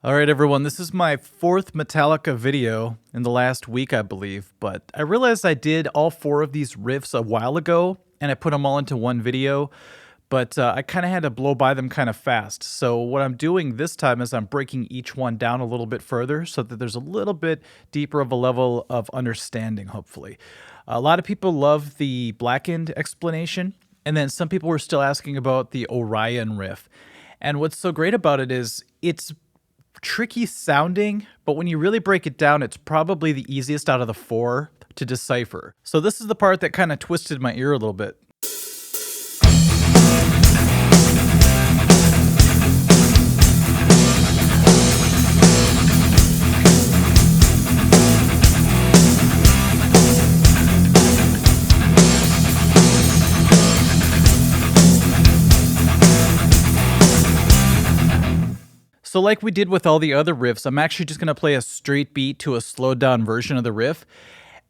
All right, everyone, this is my fourth Metallica video in the last week, I believe, but I realized I did all four of these riffs a while ago, and I put them all into one video, but I kind of had to blow by them kind of fast. So what I'm doing this time is I'm breaking each one down a little bit further so that there's a little bit deeper of a level of understanding, hopefully. A lot of people love the blackened explanation, and then some people were still asking about the Orion riff. And what's so great about it is it's tricky sounding, but when you really break it down, it's probably the easiest out of the four to decipher. So this is the part that kind of twisted my ear a little bit. So like we did with all the other riffs, I'm actually just going to play a straight beat to a slowed down version of the riff.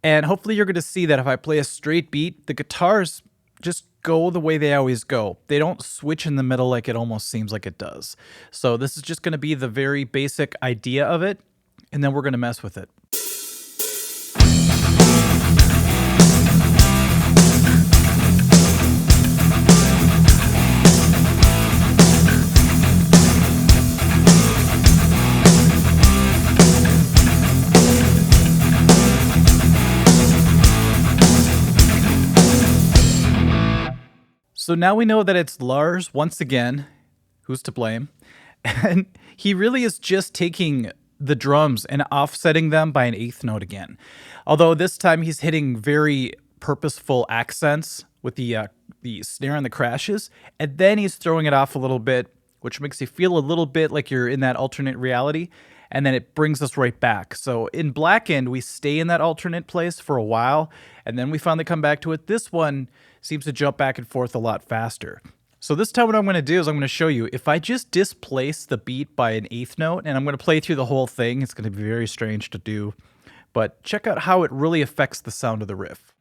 And hopefully you're going to see that if I play a straight beat, the guitars just go the way they always go. They don't switch in the middle like it almost seems like it does. So this is just going to be the very basic idea of it, and then we're going to mess with it. So now we know that it's Lars, once again, who's to blame, and he really is just taking the drums and offsetting them by an eighth note again. Although this time he's hitting very purposeful accents with the snare and the crashes, and then he's throwing it off a little bit, which makes you feel a little bit like you're in that alternate reality, and then it brings us right back. So in Blackened, we stay in that alternate place for a while, and then we finally come back to it. This one seems to jump back and forth a lot faster. So this time what I'm going to do is I'm going to show you, if I just displace the beat by an eighth note, and I'm going to play through the whole thing, it's going to be very strange to do, but check out how it really affects the sound of the riff.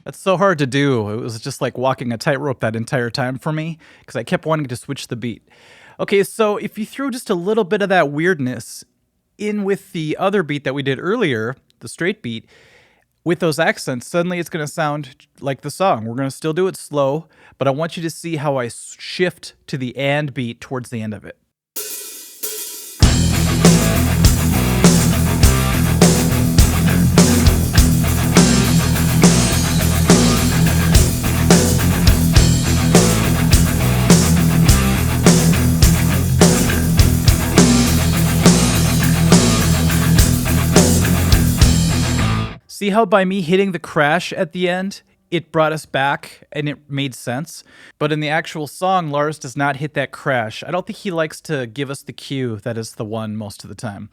That's so hard to do. It was just like walking a tightrope that entire time for me because I kept wanting to switch the beat. Okay, so if you throw just a little bit of that weirdness in with the other beat that we did earlier, the straight beat, with those accents, suddenly it's going to sound like the song. We're going to still do it slow, but I want you to see how I shift to the and beat towards the end of it. See how by me hitting the crash at the end, it brought us back and it made sense? But in the actual song, Lars does not hit that crash. I don't think he likes to give us the cue that is the one most of the time.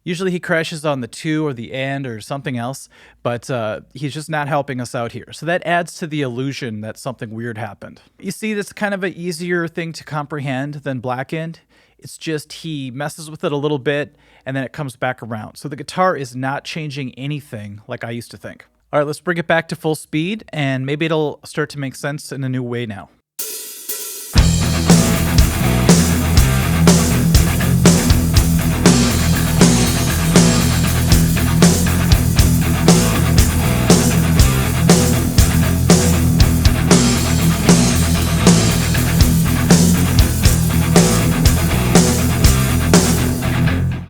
Usually he crashes on the two or the and or something else, but he's just not helping us out here. So that adds to the illusion that something weird happened. You see, that's kind of an easier thing to comprehend than Blackened. It's just he messes with it a little bit and then it comes back around. So the guitar is not changing anything like I used to think. All right, let's bring it back to full speed and maybe it'll start to make sense in a new way now.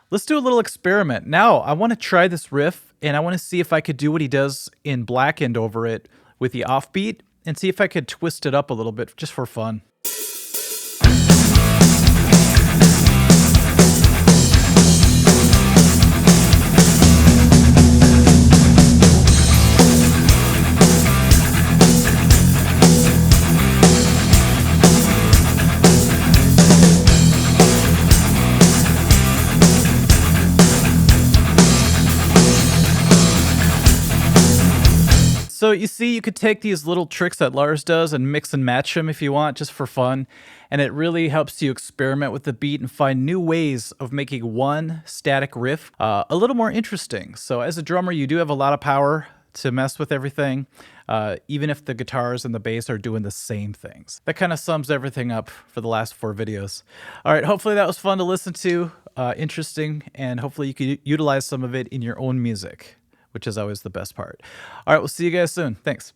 Let's do a little experiment. Now, I want to try this riff, and I want to see if I could do what he does in Blackened over it with the offbeat, and see if I could twist it up a little bit just for fun. So you see, you could take these little tricks that Lars does and mix and match them if you want, just for fun. And it really helps you experiment with the beat and find new ways of making one static riff a little more interesting. So as a drummer, you do have a lot of power to mess with everything, even if the guitars and the bass are doing the same things. That kind of sums everything up for the last 4 videos. All right, hopefully that was fun to listen to, interesting, and hopefully you can utilize some of it in your own music, which is always the best part. All right, we'll see you guys soon. Thanks.